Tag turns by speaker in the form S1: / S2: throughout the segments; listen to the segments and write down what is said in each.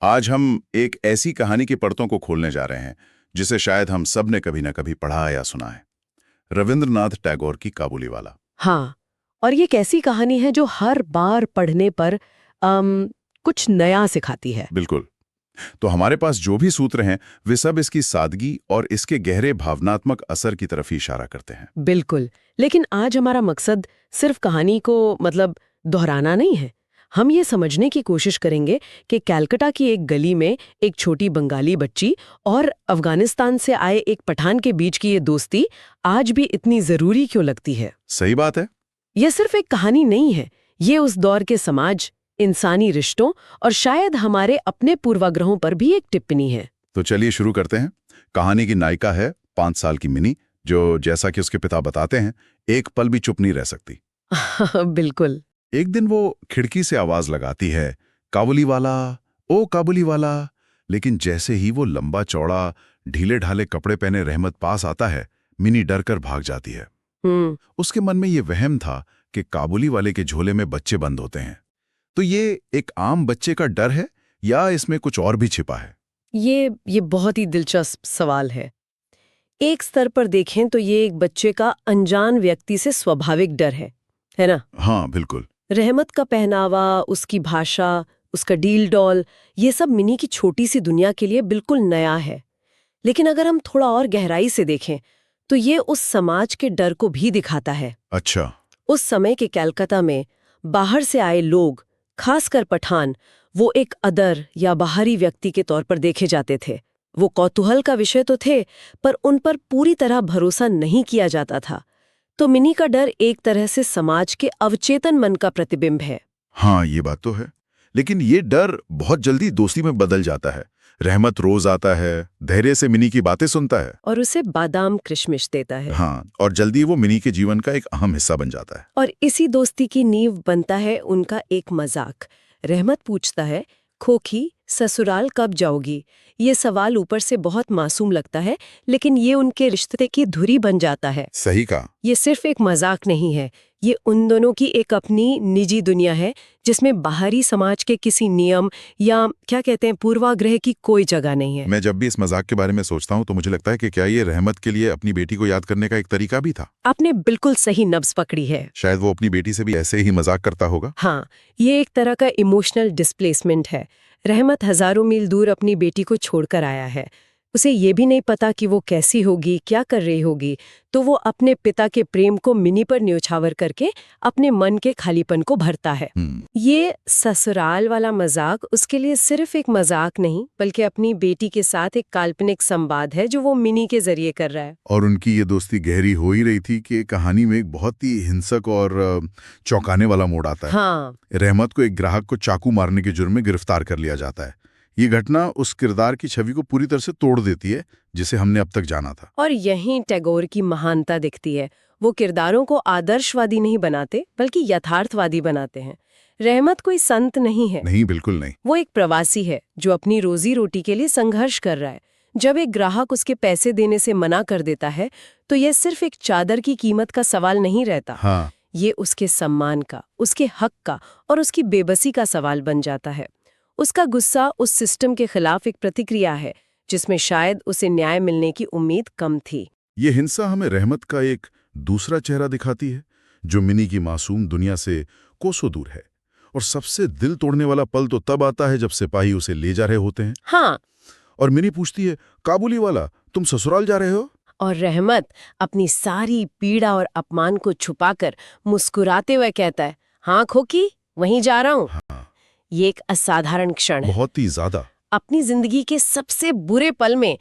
S1: आज हम एक ऐसी कहानी की परतों को खोलने जा रहे हैं जिसे शायद हम सब ने कभी ना कभी पढ़ा या सुना है। रविंद्रनाथ टैगोर की काबुलीवाला।
S2: हाँ, और ये एक ऐसी कहानी है जो हर बार पढ़ने पर कुछ नया सिखाती है।
S1: बिल्कुल। तो हमारे पास जो भी सूत्र हैं वे सब इसकी सादगी और इसके गहरे भावनात्मक असर की तरफ ही इशारा करते हैं।
S2: बिल्कुल। लेकिन आज हमारा मकसद सिर्फ कहानी को दोहराना नहीं है। हम ये समझने की कोशिश करेंगे कि कलकत्ता की एक गली में एक छोटी बंगाली बच्ची और अफगानिस्तान से आए एक पठान के बीच की ये दोस्ती आज भी इतनी जरूरी क्यों लगती है।
S1: सही बात है।
S2: ये सिर्फ एक कहानी नहीं है, ये उस दौर के समाज, इंसानी रिश्तों और शायद हमारे अपने पूर्वाग्रहों पर भी एक टिप्पणी है।
S1: तो चलिए शुरू करते हैं। कहानी की नायिका है 5 साल की मिनी, जो जैसा कि उसके पिता बताते हैं एक पल भी चुप नहीं रह सकती।
S2: बिल्कुल।
S1: एक दिन वो खिड़की से आवाज लगाती है, काबुलीवाला, ओ काबुलीवाला। लेकिन जैसे ही वो लंबा चौड़ा ढीले ढाले कपड़े पहने रहमत पास आता है, मिनी डर कर भाग जाती है। उसके मन में ये वहम था कि काबुली वाले के झोले में बच्चे बंद होते हैं। तो ये एक आम बच्चे का डर है या इसमें कुछ और भी छिपा है?
S2: ये बहुत ही दिलचस्प सवाल है। एक स्तर पर देखें तो ये एक बच्चे का अनजान व्यक्ति से स्वाभाविक डर है ना?
S1: हाँ बिल्कुल।
S2: रहमत का पहनावा, उसकी भाषा, उसका डील डॉल, ये सब मिनी की छोटी सी दुनिया के लिए बिल्कुल नया है। लेकिन अगर हम थोड़ा और गहराई से देखें तो ये उस समाज के डर को भी दिखाता है।
S1: अच्छा।
S2: उस समय के कलकत्ता में बाहर से आए लोग, खासकर पठान, वो एक अदर या बाहरी व्यक्ति के तौर पर देखे जाते थे। वो कौतूहल का विषय तो थे, पर उन पर पूरी तरह भरोसा नहीं किया जाता था। तो मिनी का डर एक तरह से समाज के अवचेतन मन का प्रतिबिंब है।
S1: हाँ ये बात तो है। लेकिन ये डर बहुत जल्दी दोस्ती में बदल जाता है। रहमत रोज आता है, धैर्य से मिनी की बातें सुनता है
S2: और उसे बादाम किशमिश देता है।
S1: हाँ, और जल्दी वो मिनी के जीवन का एक अहम हिस्सा बन जाता है।
S2: और इसी दोस्ती की नींव बनता है उनका एक मजाक। रहमत पूछता है, खोखी, ससुराल कब जाओगी? ये सवाल ऊपर से बहुत मासूम लगता है, लेकिन ये उनके रिश्ते की धुरी बन जाता है।
S1: सही कहा।
S2: ये सिर्फ एक मजाक नहीं है, ये उन दोनों की एक अपनी निजी दुनिया है जिसमें बाहरी समाज के किसी नियम या क्या कहते हैं पूर्वाग्रह की कोई जगह नहीं है।
S1: मैं जब भी इस मजाक के बारे में सोचता हूँ तो मुझे लगता है कि क्या ये रहमत के लिए अपनी बेटी को याद करने का एक तरीका भी था?
S2: आपने बिल्कुल सही नब्ज पकड़ी है।
S1: शायद वो अपनी बेटी से भी ऐसे ही मजाक करता होगा।
S2: हाँ, ये एक तरह का इमोशनल डिस्प्लेसमेंट है। रहमत हजारों मील दूर अपनी बेटी को छोड़कर आया है। उसे ये भी नहीं पता कि वो कैसी होगी, क्या कर रही होगी, तो वो अपने पिता के प्रेम को मिनी पर न्योछावर करके अपने मन के खालीपन को भरता है। ये ससुराल वाला मजाक उसके लिए सिर्फ एक मजाक नहीं, बल्कि अपनी बेटी के साथ एक काल्पनिक संवाद है जो वो मिनी के जरिए कर रहा है।
S1: और उनकी ये दोस्ती गहरी हो ही रही थी कि कहानी में एक बहुत ही हिंसक और चौंकाने वाला मोड़ आता है।
S2: हाँ।
S1: रहमत को एक ग्राहक को चाकू मारने के जुर्म में गिरफ्तार कर लिया जाता है। ये घटना उस किरदार की छवि को पूरी तरह से तोड़ देती है जिसे हमने अब तक जाना था।
S2: और यहीं टैगोर की महानता दिखती है। वो किरदारों को आदर्शवादी नहीं बनाते, बल्कि यथार्थवादी बनाते हैं। रहमत कोई संत नहीं है।
S1: नहीं, बिल्कुल नहीं।
S2: वो एक प्रवासी है जो अपनी रोजी रोटी के लिए संघर्ष कर रहा है। जब एक ग्राहक उसके पैसे देने से मना कर देता है तो यह सिर्फ एक चादर की कीमत का सवाल नहीं रहता।
S1: हाँ।
S2: ये उसके सम्मान का, उसके हक का और उसकी बेबसी का सवाल बन जाता है। उसका गुस्सा उस सिस्टम के खिलाफ एक प्रतिक्रिया है जिसमें शायद उसे न्याय मिलने की उम्मीद कम थी।
S1: ये हिंसा हमें रहमत का एक दूसरा चेहरा दिखाती है, जो मिनी की मासूम दुनिया से कोसों दूर है। और सबसे दिल तोड़ने वाला पल तो तब आता है जब सिपाही उसे ले जा रहे होते हैं।
S2: हाँ।
S1: और मिनी पूछती है, काबुली वाला, तुम ससुराल जा रहे हो?
S2: और रहमत अपनी सारी पीड़ा और अपमान को छुपाकर मुस्कुराते हुए कहता है, हाँ खोकी, वहीं जा रहा हूँ।
S1: हाँ।
S2: ये एक असाधारण क्षण है।
S1: बहुत ही ज्यादा।
S2: अपनी जिंदगी के सबसे बुरे पल में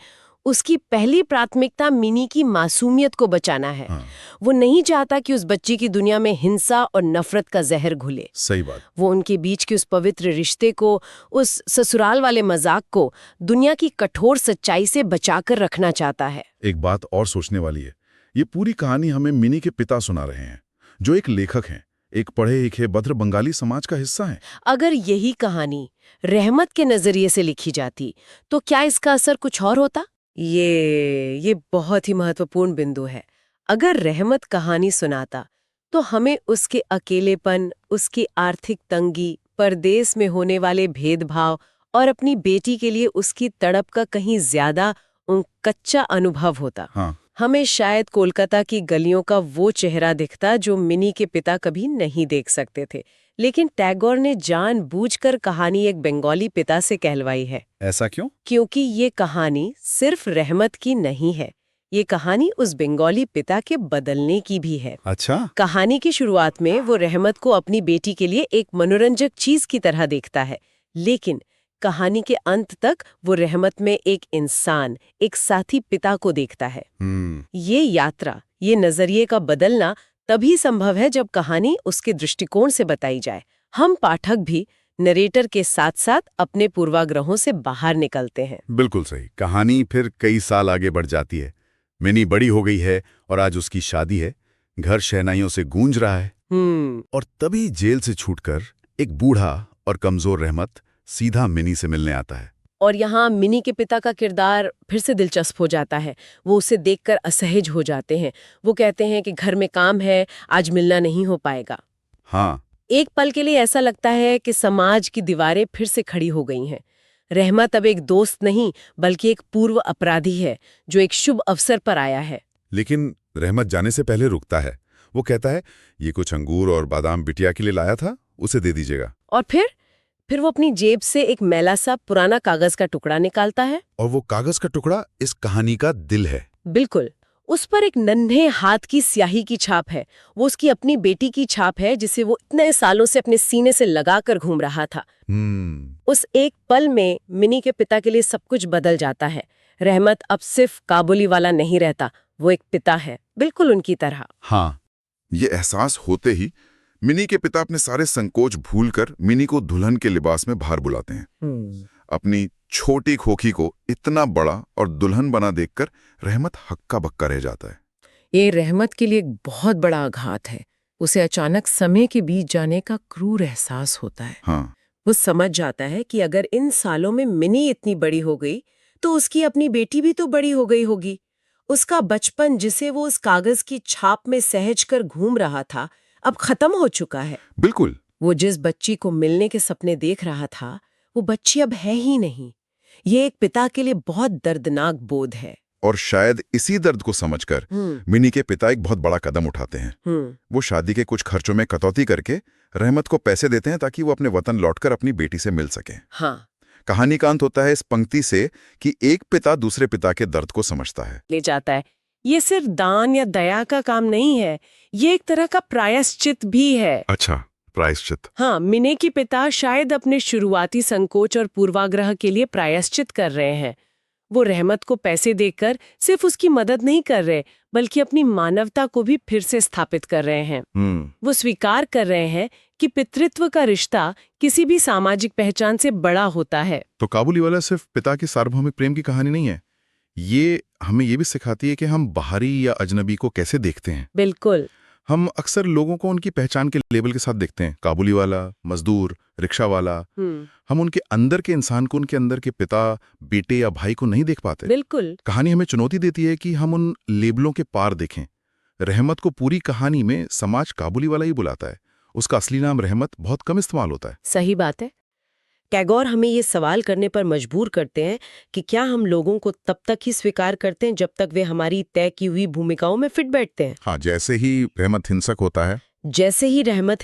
S2: उसकी पहली प्राथमिकता मिनी की मासूमियत को बचाना है।
S1: हाँ।
S2: वो नहीं चाहता कि उस बच्ची की दुनिया में हिंसा और नफरत का जहर घुले।
S1: सही बात।
S2: वो उनके बीच के उस पवित्र रिश्ते को, उस ससुराल वाले मजाक को दुनिया की कठोर सच्चाई से बचाकर रखना चाहता है।
S1: एक बात और सोचने वाली है, ये पूरी कहानी हमें मिनी के पिता सुना रहे हैं, जो एक लेखक हैं, एक पढ़े लिखे भद्र बंगाली समाज का हिस्सा है।
S2: अगर यही कहानी रहमत के नजरिए से लिखी जाती तो क्या इसका असर कुछ और होता? ये बहुत ही महत्वपूर्ण बिंदु है। अगर रहमत कहानी सुनाता तो हमें उसके अकेलेपन, उसकी आर्थिक तंगी, परदेश में होने वाले भेदभाव और अपनी बेटी के लिए उसकी तड़प का कहीं ज्यादा कच्चा अनुभव होता।
S1: हाँ,
S2: हमें शायद कोलकाता की गलियों का वो चेहरा दिखता जो मिनी के पिता कभी नहीं देख सकते थे, लेकिन टैगोर ने जानबूझकर कहानी एक बंगाली पिता से कहलवाई है।
S1: ऐसा क्यों?
S2: क्योंकि ये कहानी सिर्फ रहमत की नहीं है, ये कहानी उस बंगाली पिता के बदलने की भी है।
S1: अच्छा।
S2: कहानी की शुरुआत में वो रहमत को अपनी बेटी के लिए एक मनोरंजक चीज की तरह देखता है, लेकिन कहानी के अंत तक वो रहमत में एक इंसान, एक साथी पिता को देखता है। ये यात्रा, ये नजरिए का बदलना तभी संभव है जब कहानी उसके दृष्टिकोण से बताई जाए। हम पाठक भी नरेटर के साथ साथ अपने पूर्वाग्रहों से बाहर निकलते हैं।
S1: बिल्कुल सही। कहानी फिर कई साल आगे बढ़ जाती है। मिनी बड़ी हो गई है और आज उसकी शादी है, घर शहनाइयों से गूंज रहा है। और तभी जेल से छूटकर एक बूढ़ा और कमजोर रहमत सीधा मिनी से मिलने आता है।
S2: और यहाँ मिनी के पिता का किरदार फिर से दिलचस्प हो जाता है। वो उसे देखकर असहज हो जाते हैं। वो कहते हैं कि घर में काम है, आज मिलना नहीं हो पाएगा।
S1: हाँ,
S2: एक पल के लिए ऐसा लगता है कि समाज की दीवारें फिर से खड़ी हो गई हैं। रहमत अब एक दोस्त नहीं, बल्कि एक पूर्व अपराधी है जो एक शुभ अवसर पर आया है।
S1: लेकिन रहमत जाने से पहले रुकता है। वो कहता है, ये कुछ अंगूर और बादाम बिटिया के लिए लाया था, उसे दे दीजिएगा।
S2: और फिर वो अपनी जेब से एक मैला सा पुराना कागज का टुकड़ा निकालता है।
S1: और वो कागज का टुकड़ा इस कहानी का दिल है।
S2: बिल्कुल, उस पर एक नन्हे हाथ की स्याही की छाप है। वो उसकी अपनी बेटी की छाप है, जिसे वो इतने सालों से अपने सीने से लगाकर घूम रहा था। उस एक पल में मिनी के पिता के लिए सब कुछ बदल जाता है। रहमत अब सिर्फ काबुली वाला नहीं रहता, वो एक पिता है, बिल्कुल उनकी तरह।
S1: हाँ, ये एहसास होते ही मिनी के पिता अपने सारे संकोच भूलकर मिनी को दुल्हन के लिबास में बाहर बुलाते हैं। अपनी छोटी खोखी को इतना बड़ा और दुल्हन बना देखकर रहमत हक्का बक्का रह जाता है।
S2: ये रहमत के लिए एक बहुत बड़ा आघात है। उसे अचानक समय के बीत जाने का क्रूर एहसास होता है।
S1: हाँ,
S2: वो समझ जाता है कि अगर इन सालों में मिनी इतनी बड़ी हो गई, तो उसकी अपनी बेटी भी तो बड़ी हो गई होगी। उसका बचपन, जिसे वो उस कागज की छाप में सहज कर घूम रहा था, अब खत्म हो चुका है।
S1: बिल्कुल।
S2: वो जिस बच्ची को मिलने के सपने देख रहा था, वो बच्ची अब है ही नहीं। ये एक पिता के लिए बहुत दर्दनाक बोध है।
S1: और शायद इसी दर्द को समझकर मिनी के पिता एक बहुत बड़ा कदम उठाते हैं। वो शादी के कुछ खर्चों में कटौती करके रहमत को पैसे देते हैं ताकि वो अपने वतन लौटकर अपनी बेटी से मिल सके।
S2: हाँ,
S1: कहानी का अंत होता है इस पंक्ति से कि एक पिता दूसरे पिता के दर्द को समझता है।
S2: ले जाता है। ये सिर्फ दान या दया का काम नहीं है, ये एक तरह का प्रायश्चित भी है।
S1: अच्छा, प्रायश्चित।
S2: हाँ, मिनी के पिता शायद अपने शुरुआती संकोच और पूर्वाग्रह के लिए प्रायश्चित कर रहे हैं। वो रहमत को पैसे देकर सिर्फ उसकी मदद नहीं कर रहे, बल्कि अपनी मानवता को भी फिर से स्थापित कर रहे हैं। वो स्वीकार कर रहे हैं कि पितृत्व का रिश्ता किसी भी सामाजिक पहचान से बड़ा होता है।
S1: तो काबुली वाला सिर्फ पिता के सार्वभौमिक प्रेम की कहानी नहीं है, ये हमें ये भी सिखाती है कि हम बाहरी या अजनबी को कैसे देखते हैं।
S2: बिल्कुल।
S1: हम अक्सर लोगों को उनकी पहचान के लेबल के साथ देखते हैं। काबुली वाला, मजदूर, रिक्शा वाला। हम उनके अंदर के इंसान को, उनके अंदर के पिता, बेटे या भाई को नहीं देख पाते।
S2: बिल्कुल।
S1: कहानी हमें चुनौती देती है कि हम उन लेबलों के पार देखें। रहमत को पूरी कहानी में समाज काबुली वाला ही बुलाता है। उसका असली नाम रहमत बहुत कम इस्तेमाल होता है।
S2: सही बात है। टैगोर हमें ये सवाल करने पर मजबूर करते हैं कि क्या हम लोगों को तब तक ही स्वीकार करते हैं जब तक वे हमारी तय की हुई भूमिकाओं में फिट बैठते हैं।
S1: हाँ, जैसे ही रहमत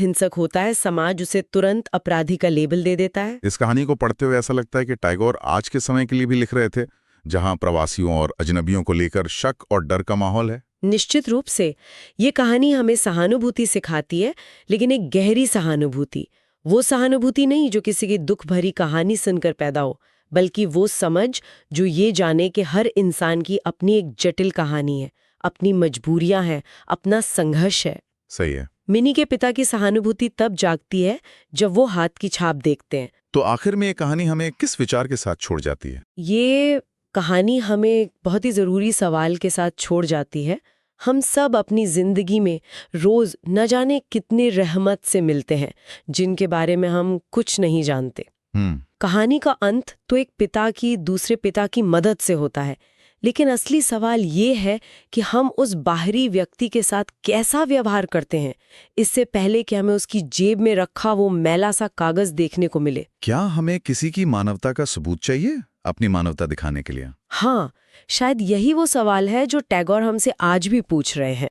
S1: हिंसक होता है, समाज उसे तुरंत अपराधी का लेबल दे देता है। इस कहानी को पढ़ते हुए ऐसा लगता है कि टैगोर आज के समय के लिए भी लिख रहे थे, जहां प्रवासियों और अजनबियों को लेकर शक और डर का माहौल है।
S2: निश्चित रूप से ये कहानी हमें सहानुभूति सिखाती है, लेकिन एक गहरी सहानुभूति। वो सहानुभूति नहीं जो किसी की दुख भरी कहानी सुनकर पैदा हो, बल्कि वो समझ जो ये जाने कि हर इंसान की अपनी एक जटिल कहानी है, अपनी मजबूरियां हैं, अपना संघर्ष है।
S1: सही है।
S2: मिनी के पिता की सहानुभूति तब जागती है जब वो हाथ की छाप देखते हैं।
S1: तो आखिर में ये कहानी हमें किस विचार के साथ छोड़ जाती है?
S2: ये कहानी हमें बहुत ही जरूरी सवाल के साथ छोड़ जाती है। हम सब अपनी जिंदगी में रोज न जाने कितने रहमत से मिलते हैं, जिनके बारे में हम कुछ नहीं जानते। कहानी का अंत तो एक पिता की दूसरे पिता की मदद से होता है, लेकिन असली सवाल ये है कि हम उस बाहरी व्यक्ति के साथ कैसा व्यवहार करते हैं, इससे पहले कि हमें उसकी जेब में रखा वो मैला सा कागज देखने को मिले।
S1: क्या हमें किसी की मानवता का सबूत चाहिए अपनी मानवता दिखाने के लिए?
S2: हाँ, शायद यही वो सवाल है जो टैगोर हमसे आज भी पूछ रहे हैं।